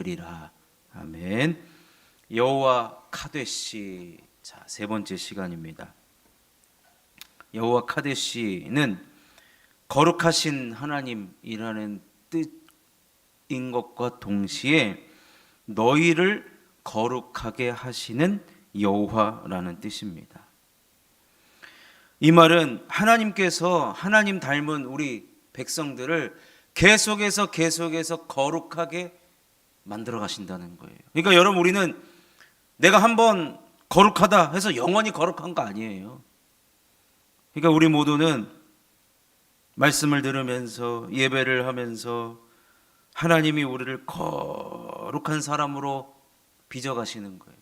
받으리라. 아멘. 여호와 카데시. 자, 세 번째 시간입니다. 여호와 카데시는 거룩하신 하나님이라는 뜻인 것과 동시에 너희를 거룩하게 하시는 여호와라는 뜻입니다. 이 말은 하나님께서 하나님 닮은 우리 백성들을 계속해서 거룩하게 만들어 가신다는 거예요. 그러니까 여러분, 우리는 내가 한번 거룩하다 해서 영원히 거룩한 거 아니에요. 그러니까 우리 모두는 말씀을 들으면서 예배를 하면서 하나님이 우리를 거룩한 사람으로 빚어가시는 거예요.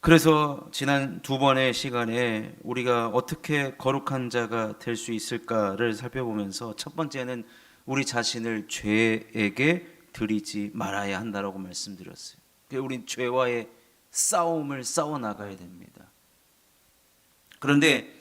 그래서 지난 두 번의 시간에 우리가 어떻게 거룩한 자가 될 수 있을까를 살펴보면서 첫 번째는 우리 자신을 죄에게 드리지 말아야 한다라고 말씀드렸어요. 우린 죄와의 싸움을 싸워 나가야 됩니다. 그런데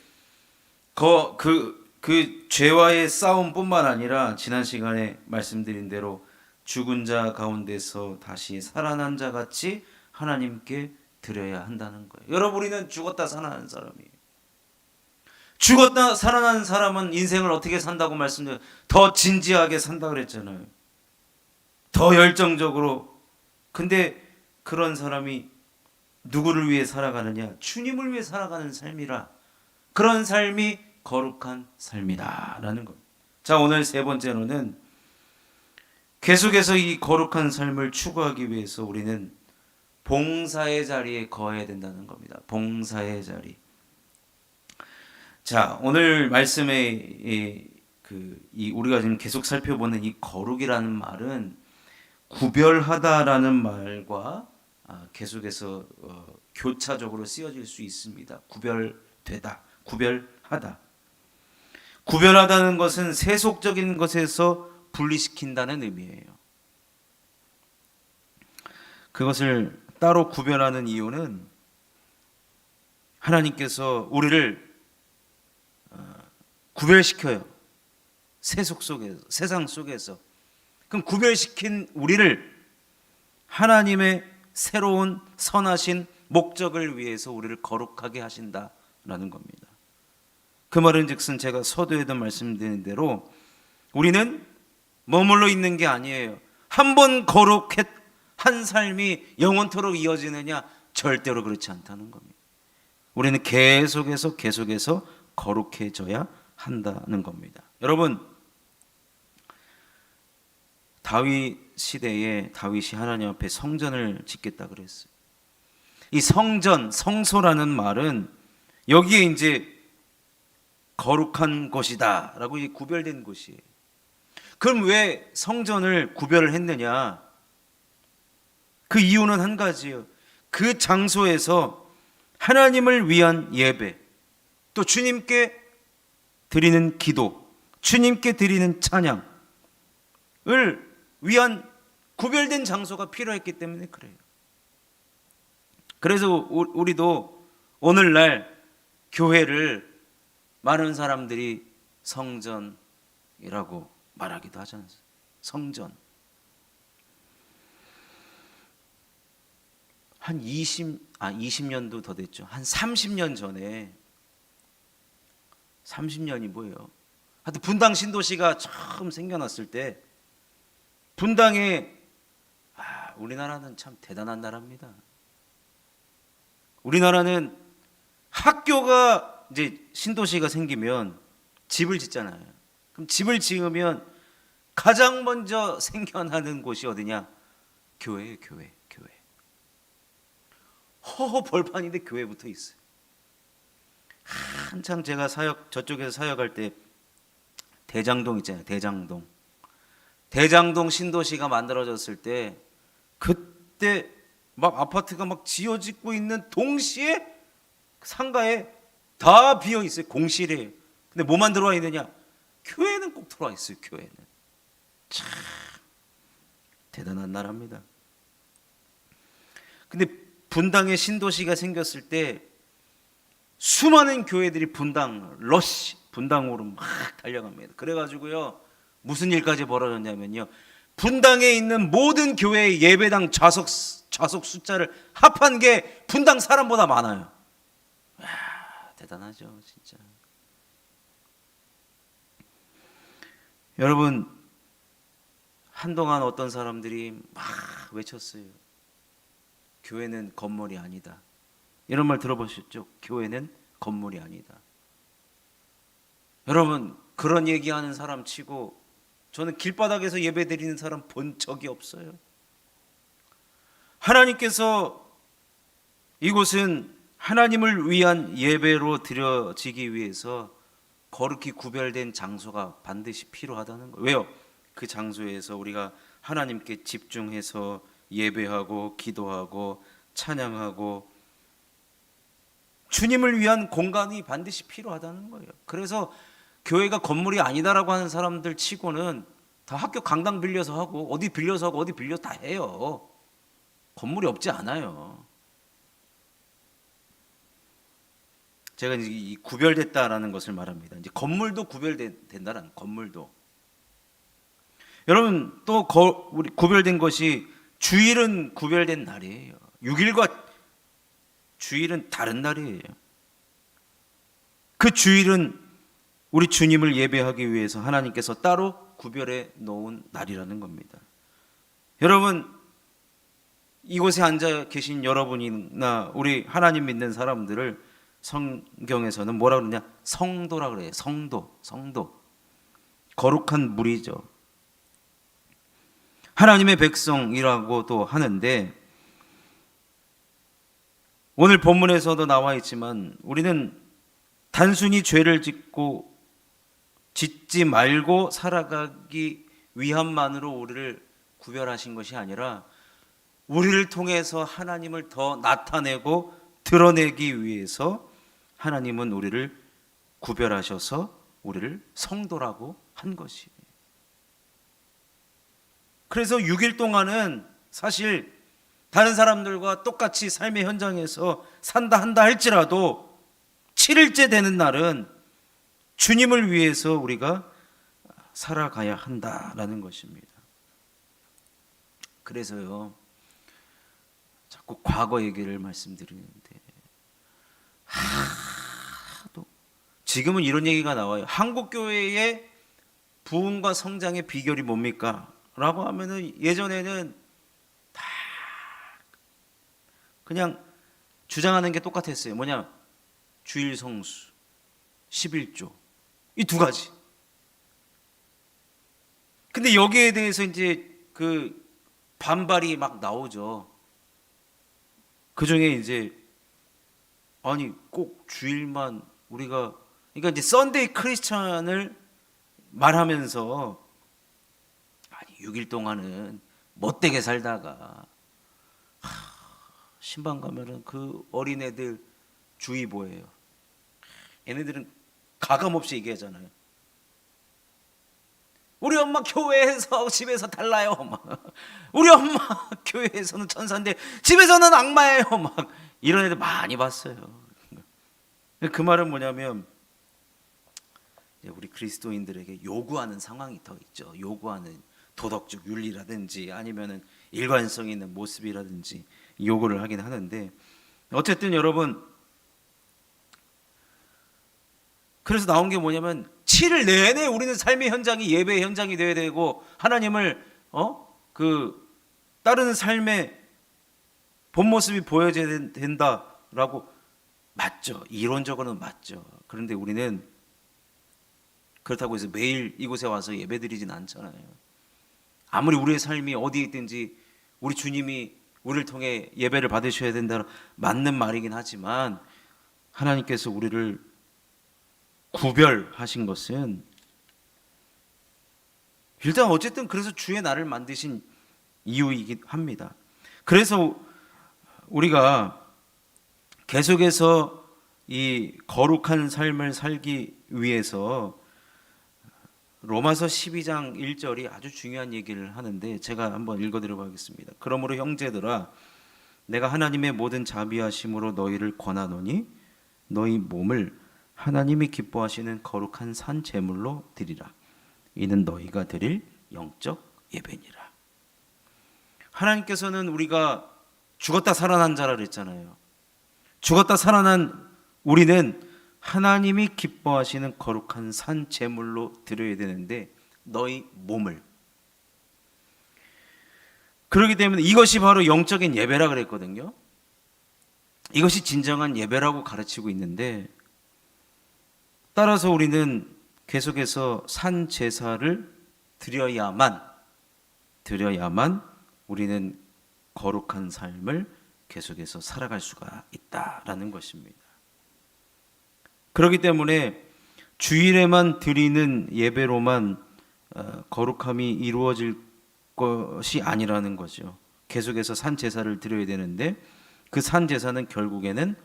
그 죄와의 싸움뿐만 아니라 지난 시간에 말씀드린 대로 죽은 자 가운데서 다시 살아난 자 같이 하나님께 드려야 한다는 거예요. 여러분, 우리는 죽었다 살아난 사람이에요. 죽었다 살아난 사람은 인생을 어떻게 산다고 말씀드려요? 더 진지하게 산다 그랬잖아요. 더 열정적으로. 근데 그런 사람이 누구를 위해 살아가느냐? 주님을 위해 살아가는 삶이라. 그런 삶이 거룩한 삶이다라는 것. 자, 오늘 세 번째로는 계속해서 이 거룩한 삶을 추구하기 위해서 우리는 봉사의 자리에 거해야 된다는 겁니다. 봉사의 자리. 자, 오늘 말씀에 우리가 지금 계속 살펴보는 이 거룩이라는 말은 구별하다라는 말과 계속해서 교차적으로 쓰여질 수 있습니다. 구별되다, 구별하다. 구별하다는 것은 세속적인 것에서 분리시킨다는 의미예요. 그것을 따로 구별하는 이유는 하나님께서 우리를 구별시켜요. 세상 속에서. 그럼 구별시킨 우리를 하나님의 새로운 선하신 목적을 위해서 우리를 거룩하게 하신다라는 겁니다. 그 말은 즉슨 제가 서두에도 말씀드린 대로 우리는 머물러 있는 게 아니에요. 한번 거룩한 삶이 영원토록 이어지느냐? 절대로 그렇지 않다는 겁니다. 우리는 계속해서 거룩해져야 한다는 겁니다. 여러분, 다윗 시대에 다윗이 하나님 앞에 성전을 짓겠다 그랬어요. 이 성전, 성소라는 말은 여기에 이제 거룩한 곳이다 라고 구별된 곳이에요. 그럼 왜 성전을 구별을 했느냐? 그 이유는 한 가지예요. 그 장소에서 하나님을 위한 예배, 또 주님께 드리는 기도, 주님께 드리는 찬양을 위한 구별된 장소가 필요했기 때문에 그래요. 그래서 우리도 오늘날 교회를 많은 사람들이 성전이라고 말하기도 하잖아요. 성전. 한 20년도 더 됐죠. 한 30년 전에, 30년이 뭐예요? 하여튼 분당 신도시가 처음 생겨났을 때 분당에 우리나라는 참 대단한 나라입니다. 우리나라는 학교가 이제 신도시가 생기면 집을 짓잖아요. 그럼 집을 지으면 가장 먼저 생겨나는 곳이 어디냐? 교회예요, 교회. 허허 벌판인데 교회부터 있어요. 한창 제가 저쪽에서 사역할 때 대장동 있잖아요. 대장동 신도시가 만들어졌을 때 그때 막 아파트가 막 지어지고 있는 동시에 상가에 다 비어 있어요. 공실이에요. 근데 뭐만 들어와 있느냐? 교회는 꼭 들어와 있어요. 교회는. 참 대단한 나라입니다. 근데 분당에 신도시가 생겼을 때 수많은 교회들이 분당으로 막 달려갑니다. 그래가지고요, 무슨 일까지 벌어졌냐면요, 분당에 있는 모든 교회의 예배당 좌석 숫자를 합한 게 분당 사람보다 많아요. 이야, 대단하죠, 진짜. 여러분, 한동안 어떤 사람들이 막 외쳤어요. 교회는 건물이 아니다. 이런 말 들어보셨죠? 교회는 건물이 아니다. 여러분, 그런 얘기하는 사람 치고 저는 길바닥에서 예배 드리는 사람 본 적이 없어요. 하나님께서 이곳은 하나님을 위한 예배로 드려지기 위해서 거룩히 구별된 장소가 반드시 필요하다는 거예요. 왜요? 그 장소에서 우리가 하나님께 집중해서 예배하고 기도하고 찬양하고 주님을 위한 공간이 반드시 필요하다는 거예요. 그래서 교회가 건물이 아니다라고 하는 사람들 치고는 다 학교 강당 빌려서 하고 어디 빌려서 하고 어디 빌려서 다 해요. 건물이 없지 않아요. 제가 이제 이 구별됐다라는 것을 말합니다. 이제 건물도 구별된다는 건물도. 여러분 또 우리 구별된 것이 주일은 구별된 날이에요. 6일과 주일은 다른 날이에요. 그 주일은 우리 주님을 예배하기 위해서 하나님께서 따로 구별해 놓은 날이라는 겁니다. 여러분 이곳에 앉아 계신 여러분이나 우리 하나님 믿는 사람들을 성경에서는 뭐라 그러냐? 성도라 그래요. 성도. 거룩한 무리죠. 하나님의 백성이라고도 하는데 오늘 본문에서도 나와 있지만 우리는 단순히 죄를 짓지 말고 살아가기 위함만으로 우리를 구별하신 것이 아니라 우리를 통해서 하나님을 더 나타내고 드러내기 위해서 하나님은 우리를 구별하셔서 우리를 성도라고 한 것이에요. 그래서 6일 동안은 사실 다른 사람들과 똑같이 삶의 현장에서 산다 한다 할지라도 7일째 되는 날은 주님을 위해서 우리가 살아가야 한다라는 것입니다. 그래서요 자꾸 과거 얘기를 말씀드리는데 하도 지금은 이런 얘기가 나와요. 한국 교회의 부흥과 성장의 비결이 뭡니까? 라고 하면은 예전에는 다 그냥 주장하는 게 똑같았어요. 뭐냐? 주일 성수, 11조 이 두 가지. 근데 여기에 대해서 이제 그 반발이 막 나오죠. 그 중에 이제 아니 꼭 주일만 우리가 그러니까 이제 썬데이 크리스찬을 말하면서 아니 6일 동안은 못되게 살다가 신방 가면은 그 어린애들 주의보예요. 얘네들은 가감없이 얘기하잖아요. 우리 엄마 교회에서 집에서 달라요. 막. 우리 엄마 교회에서는 천사인데 집에서는 악마예요. 막 이런 애들 많이 봤어요. 그 말은 뭐냐면 우리 그리스도인들에게 요구하는 상황이 더 있죠. 요구하는 도덕적 윤리라든지 아니면은 일관성 있는 모습이라든지 요구를 하긴 하는데 어쨌든 여러분 그래서 나온 게 뭐냐면 7일 내내 우리는 삶의 현장이 예배의 현장이 되어야 되고 하나님을 따르는 삶의 본 모습이 보여져야 된다라고 맞죠. 이론적으로는 맞죠. 그런데 우리는 그렇다고 해서 매일 이곳에 와서 예배드리진 않잖아요. 아무리 우리의 삶이 어디에 있든지 우리 주님이 우리를 통해 예배를 받으셔야 된다는 맞는 말이긴 하지만 하나님께서 우리를 구별하신 것은 일단 어쨌든 그래서 주의 날을 만드신 이유이긴 합니다. 그래서 우리가 계속해서 이 거룩한 삶을 살기 위해서 로마서 12장 1절이 아주 중요한 얘기를 하는데 제가 한번 읽어드려 보겠습니다. 그러므로 형제들아 내가 하나님의 모든 자비하심으로 너희를 권하노니 너희 몸을 하나님이 기뻐하시는 거룩한 산 제물로 드리라. 이는 너희가 드릴 영적 예배니라. 하나님께서는 우리가 죽었다 살아난 자라 그랬잖아요. 죽었다 살아난 우리는 하나님이 기뻐하시는 거룩한 산 제물로 드려야 되는데 너희 몸을, 그렇기 때문에 이것이 바로 영적인 예배라 그랬거든요. 이것이 진정한 예배라고 가르치고 있는데, 따라서 우리는 계속해서 산 제사를 드려야만 우리는 거룩한 삶을 계속해서 살아갈 수가 있다라는 것입니다. 그렇기 때문에 주일에만 드리는 예배로만 거룩함이 이루어질 것이 아니라는 거죠. 계속해서 산 제사를 드려야 되는데 그 산 제사는 결국에는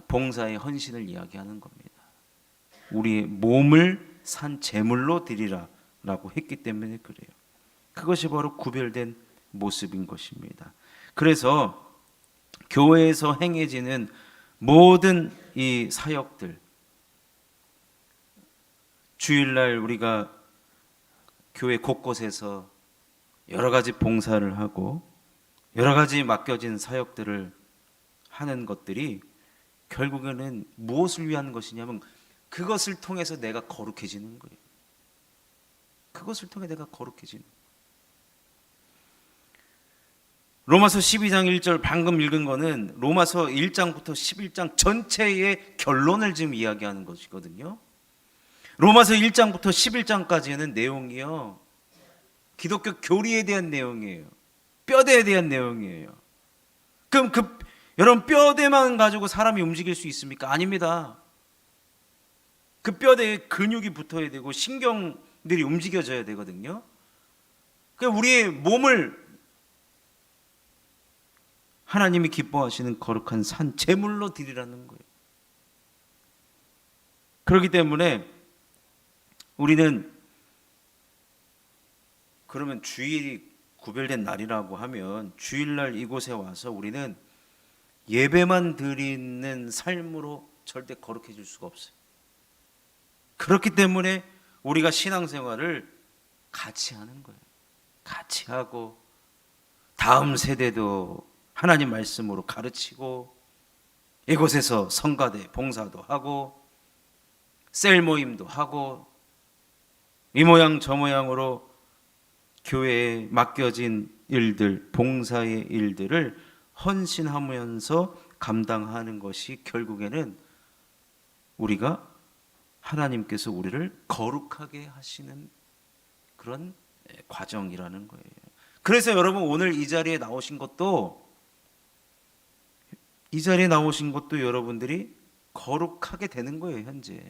봉사의 헌신을 이야기하는 겁니다. 우리의 몸을 산 제물로 드리라라고 했기 때문에 그래요. 그것이 바로 구별된 모습인 것입니다. 그래서 교회에서 행해지는 모든 이 사역들, 주일날 우리가 교회 곳곳에서 여러 가지 봉사를 하고 여러 가지 맡겨진 사역들을 하는 것들이 결국에는 무엇을 위한 것이냐면 그것을 통해서 내가 거룩해지는 거예요. 그것을 통해 내가 거룩해지는 거예요. 로마서 12장 1절 방금 읽은 거는 로마서 1장부터 11장 전체의 결론을 지금 이야기하는 것이거든요. 로마서 1장부터 11장까지는 내용이요, 기독교 교리에 대한 내용이에요. 뼈대에 대한 내용이에요. 그럼 여러분 뼈대만 가지고 사람이 움직일 수 있습니까? 아닙니다. 그 뼈대에 근육이 붙어야 되고 신경들이 움직여져야 되거든요. 그러니까 우리의 몸을 하나님이 기뻐하시는 거룩한 산 제물로 드리라는 거예요. 그렇기 때문에 우리는 그러면 주일이 구별된 날이라고 하면 주일날 이곳에 와서 우리는 예배만 드리는 삶으로 절대 거룩해질 수가 없어요. 그렇기 때문에 우리가 신앙생활을 같이 하는 거예요. 같이 하고 다음 세대도 하나님 말씀으로 가르치고 이곳에서 성가대 봉사도 하고 셀 모임도 하고 이 모양 저 모양으로 교회에 맡겨진 일들, 봉사의 일들을 헌신하면서 감당하는 것이 결국에는 우리가 하나님께서 우리를 거룩하게 하시는 그런 과정이라는 거예요. 그래서 여러분 오늘 이 자리에 나오신 것도 여러분들이 거룩하게 되는 거예요. 현재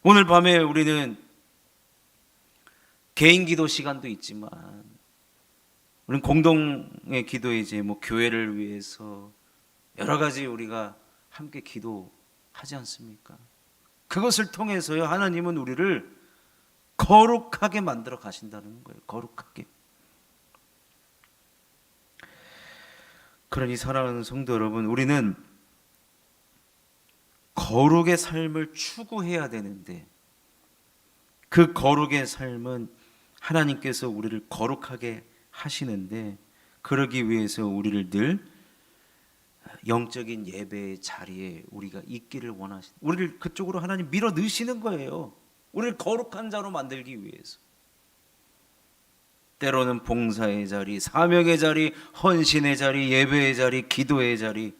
오늘 밤에 우리는 개인 기도 시간도 있지만 우리는 공동의 기도에 이제 뭐 교회를 위해서 여러 가지 우리가 함께 기도하지 않습니까? 그것을 통해서요 하나님은 우리를 거룩하게 만들어 가신다는 거예요. 거룩하게. 그러니 사랑하는 성도 여러분, 우리는 거룩의 삶을 추구해야 되는데 그 거룩의 삶은 하나님께서 우리를 거룩하게 하시는데 그러기 위해서 우리를 늘 영적인 예배의 자리에 우리가 있기를 원하시는, 우리를 그쪽으로 하나님 밀어 넣으시는 거예요. 우리를 거룩한 자로 만들기 위해서. 때로는 봉사의 자리, 사명의 자리, 헌신의 자리, 예배의 자리, 기도의 자리,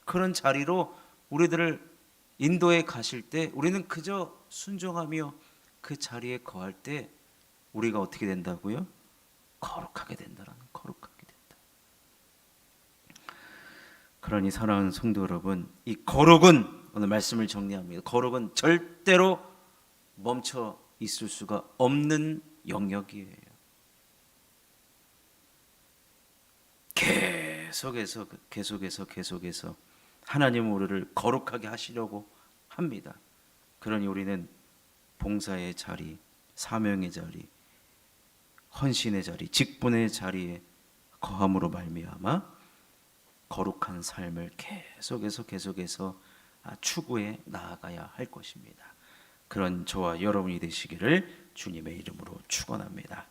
그런 자리로 우리들을 인도해 가실 때 우리는 그저 순종하며 그 자리에 거할 때 우리가 어떻게 된다고요? 거룩하게 된다라는, 거룩하게 된다. 그러니 사랑하는 성도 여러분, 이 거룩은, 오늘 말씀을 정리합니다. 거룩은 절대로 멈춰 있을 수가 없는 영역이에요. 계속해서 하나님은 우리를 거룩하게 하시려고 합니다. 그러니 우리는 봉사의 자리, 사명의 자리, 헌신의 자리, 직분의 자리에 거함으로 말미암아 거룩한 삶을 계속해서 추구해 나아가야 할 것입니다. 그런 저와 여러분이 되시기를 주님의 이름으로 축원합니다.